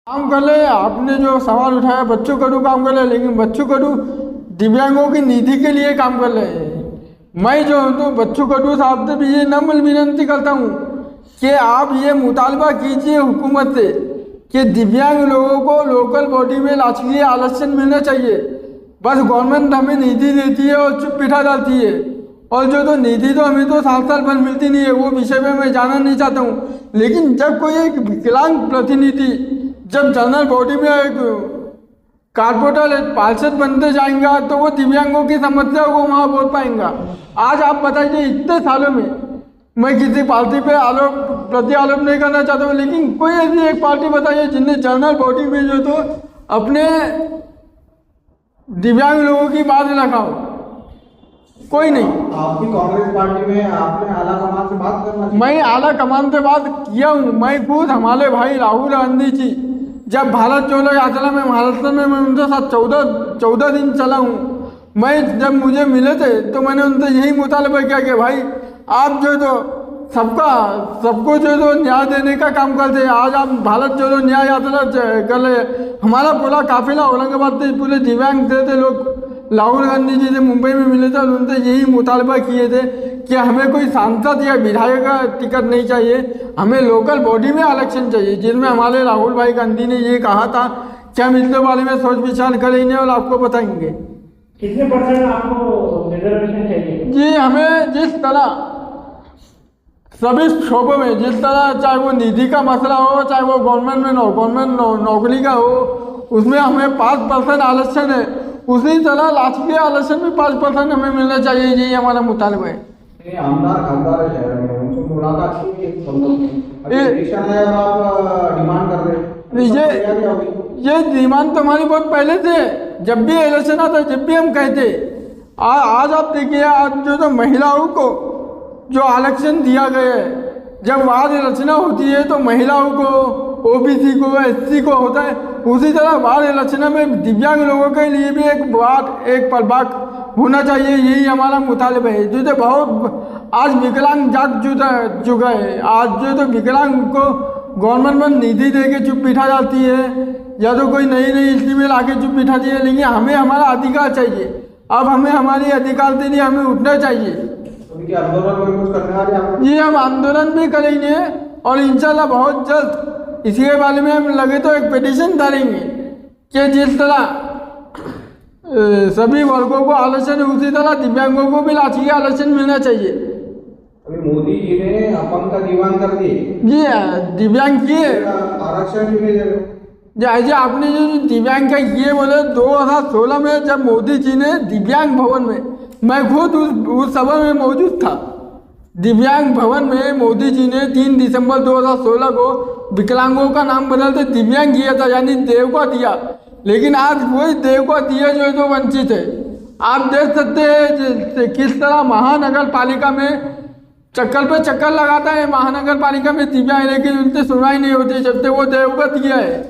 काम कर ले। आपने जो सवाल उठाया बच्चों करू काम कर ले, लेकिन बच्चों करू दिव्यांगों की निधि के लिए काम कर ले। मैं जो हूँ तो बच्चों करू साहब से भी ये नम्र विनती करता हूँ कि आप ये मुतालबा कीजिए हुकूमत से कि दिव्यांग लोगों को लोकल बॉडी में राजकीय आरक्षण मिलना चाहिए। बस गवर्नमेंट हमें निधि देती है और चुप पिठा डालती है, और जो तो निधि तो हमें तो साल भर मिलती नहीं है। वो विषय में मैं जाना नहीं चाहता हूँ, लेकिन जब कोई एक विकलांग प्रतिनिधि जब जनरल बॉडी में एक कारपोरेटर पार्षद बनते जाएंगा तो वो दिव्यांगों की समस्या को वहाँ बोल पाएंगा। आज आप बताइए, इतने सालों में मैं किसी पार्टी पे प्रति आरोप नहीं करना चाहता हूँ, लेकिन कोई ऐसी एक पार्टी बताइए जिनने जनरल बॉडी में जो तो अपने दिव्यांग लोगों की बात रखा हो। कोई नहीं। आपकी कांग्रेस पार्टी में आपने आला कमान से बात करना चाहिए। मैं आला कमान से बात किया हूँ। मैं खुद हमारे भाई राहुल गांधी जी जब भारत जोड़ो यात्रा में महाराष्ट्र में मैं उनके साथ 14 दिन चला हूँ। मैं जब मुझे मिले थे तो मैंने उनसे यही मुतालबा किया कि भाई आप जो तो सबको जो तो न्याय देने का काम करते हैं। आज आप भारत जोड़ो न्याय यात्रा कर रहे। हमारा पूरा काफिला औरंगाबाद से पूरे दिव्यांग थे लोग राहुल गांधी जी से मुंबई में मिले थे और उनसे यही मुतालबा किए थे कि हमें कोई सांसद या विधायक का टिकट नहीं चाहिए, हमें लोकल बॉडी में आरक्षण चाहिए, जिसमें हमारे राहुल भाई गांधी ने ये कहा था कि हम इसके बारे में सोच विचार करेंगे और आपको बताएंगे। कितने परसेंट आपको रिजर्वेशन चाहिए? जी, हमें जिस तरह सभी शोबों में जिस तरह, चाहे वो निधि का मसला हो, चाहे वो गवर्नमेंट नौकरी का हो, उसमें हमें 5% आरक्षण है। उसी तरह राजकीय आरक्षण भी 5% हमें मिलना चाहिए। यही हमारा मुतालबा है। आमदार खासदार है शहर में, उनसे मुलाकात डिमांड कर रहे हैं। ये डिमांड तो हमारी बहुत पहले से, जब भी इलेक्शन आता जब भी हम कहते। आज आप देखिए, आज जो तो महिलाओं को जो आरक्षण दिया गया है, जब वार्ड इलेक्शन होती है तो महिलाओं को, ओबीसी को, एससी को होता है। उसी तरह वार्ड इलेक्शन में दिव्यांग लोगों के लिए भी एक प्रभाग होना चाहिए। यही हमारा मुतालबा है। जो तो बहुत आज विकलांग जाग चुका है। आज जो तो विकलांग को गवर्नमेंट में निधि दे के चुप बिठा जाती है, या तो कोई नई स्कीम में लाके चुप बिठाती है, लेकिन हमें हमारा अधिकार चाहिए। अब हमें हमारी अधिकार के लिए हमें उठना चाहिए। ये हम आंदोलन भी करेंगे और इंशाल्लाह बहुत जल्द इसके बारे में हम लगे तो एक पिटीशन डालेंगे कि जिस तरह सभी वर्गों को आरक्षण, उसी तरह दिव्यांगों को भी राजकीय आरक्षण मिलना चाहिए। अभी मोदी जी ने अपंग का दीवान कर दिए। जी, दिव्यांग किए आरक्षण क्यों नहीं दे रहे? जैसे आपने जो दिव्यांग का किए बोले, 2016 में जब मोदी जी ने दिव्यांग भवन में, मैं खुद उस सभा में मौजूद था। दिव्यांग भवन में मोदी जी ने 3 दिसंबर 2016 को विकलांगों का नाम बदलते दिव्यांग किया था, यानी देव को दिया। लेकिन आज वही देव को दिया जो है तो वंचित है। आप देख सकते हैं किस तरह महानगर पालिका में चक्कर पे चक्कर लगाता है महानगर पालिका में दिव्यांग, लेकिन उनसे सुनवाई नहीं होती। जब तक वो देवगत दिया है,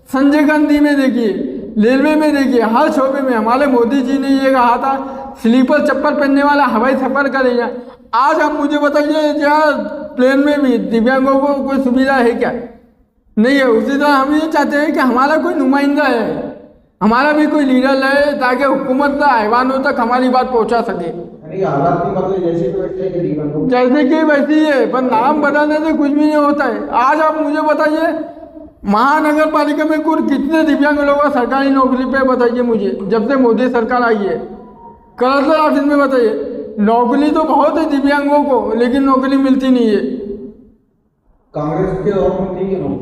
संजय गांधी में देखिए, रेलवे में देखिए, हर शोबे में हमारे मोदी जी ने ये कहा था स्लीपर चप्पल पहनने वाला हवाई सफर करेगा। आज आप मुझे बताइए, जहाँ प्लेन में भी दिव्यांगों को कोई सुविधा है क्या? नहीं है। उसी तरह हम ये चाहते हैं कि हमारा कोई नुमाइंदा है, हमारा भी कोई लीडर है, ताकि हुकूमत का ऐवानों तक हमारी बात पहुँचा सके। जैसे कि वैसी है, पर नाम बदलने से कुछ भी नहीं होता है। आज आप मुझे बताइए, महानगर पालिका में कुल कितने दिव्यांग लोगों को सरकारी नौकरी पे बताइए मुझे, जब से मोदी सरकार आई है। कलर ऑफिस में बताइए, नौकरी तो बहुत है दिव्यांगों को, लेकिन नौकरी मिलती नहीं है। कांग्रेस के दौर में थी क्या?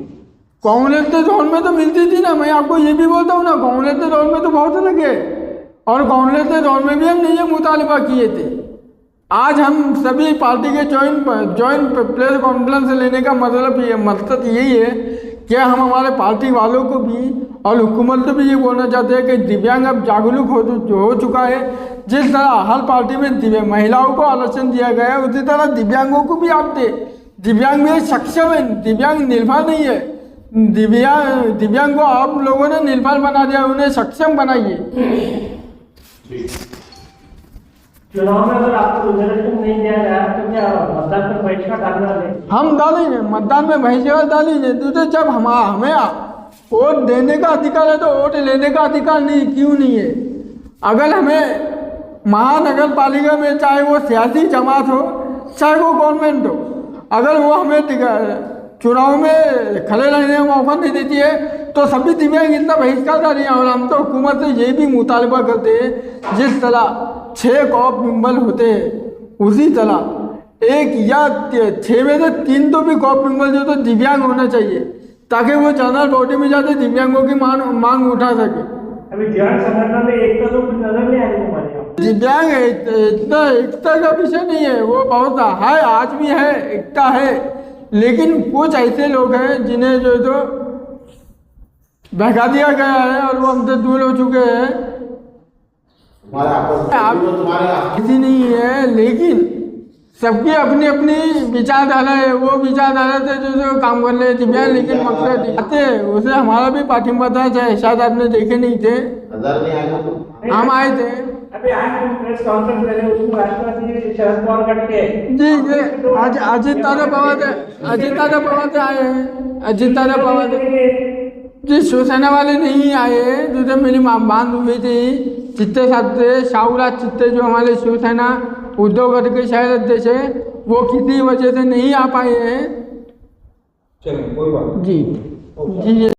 कांग्रेस के दौर में तो मिलती थी ना। मैं आपको ये भी बोलता हूँ ना, कांग्रेस के दौर में तो बहुत अलग है, और कांग्रेस के दौर में भी हमने ये मुतालबा किए थे। आज हम सभी पार्टी के ज्वाइंट प्रेस कॉन्फ्रेंस लेने का मकसद यही है कि हम हमारे पार्टी वालों को भी और हुकूमत को भी ये बोलना चाहते हैं कि दिव्यांग अब जागरूक हो चुका है। जिस तरह हर पार्टी में महिलाओं को आरक्षण दिया गया है, उसी तरह दिव्यांगों को भी आप दे। दिव्यांग में सक्षम है, दिव्यांग निर्भर नहीं है। दिव्यांग को आप लोगों ने निर्भर बना दिया, उन्हें सक्षम बनाइए। चुनाव में अगर आपको रिजर्वेशन नहीं दिया गया तो क्या मतदान पर बहिष्कार डालना है? हम डालेंगे, मतदान में बहिष्कार डालेंगे। तो जब हमें वोट देने का अधिकार है तो वोट लेने का अधिकार नहीं क्यों नहीं है? अगर हमें महानगर पालिका में चाहे वो सियासी जमात हो चाहे वो गवर्नमेंट हो, अगर वो हमें चुनाव में खड़े रहने का मौका नहीं देती है तो सभी दिव्यांग इतना बहिष्कार कर रही हैं। और हम तो हुकूमत से ये भी मुतालबा करते हैं जिस तरह 6 कॉप मेंबर होते हैं उसी तरह 1 या 6 में से 3 तो भी कॉप मेंबर जो तो दिव्यांग होना चाहिए ताकि वो जनरल बॉडी में जाते दिव्यांगों की मांग उठा सके। अभी दिव्यांग संगठन में एकता तो कुछ नजर नहीं आ रही हमारे यहाँ। दिव्यांग इतना एकता का विषय नहीं है, वो बहुत है, आज भी है, एकता है, लेकिन कुछ ऐसे लोग हैं जिन्हें जो तो बहका दिया गया है और वो हमसे दूर हो चुके हैं। किसी नहीं है, लेकिन सबकी अपनी अपनी विचारधारा है, वो विचारधारा से जो काम कर रहे दिव्यांग, लेकिन मकसद आते हैं उसे हमारा भी पाठिंबा था, चाहे शायद आपने देखे नहीं थे, हम आए थे। अभी आज प्रेस कॉन्फ्रेंस ले रहे उसमें राष्ट्रपति शरद पवार करके जी जी आज अजित दादा पवार आए हैं, अजित दादा पवार जी शिवसेना वाले नहीं आए, जो मेरी बात हुई थी चित्ते साथ से शाहूराज चित्ते जो हमारे शिवसेना उद्धव गढ़ के शहर अध्यक्ष है, वो किसी वजह से नहीं आ पाए हैं। चलिए कोई बात जी जी।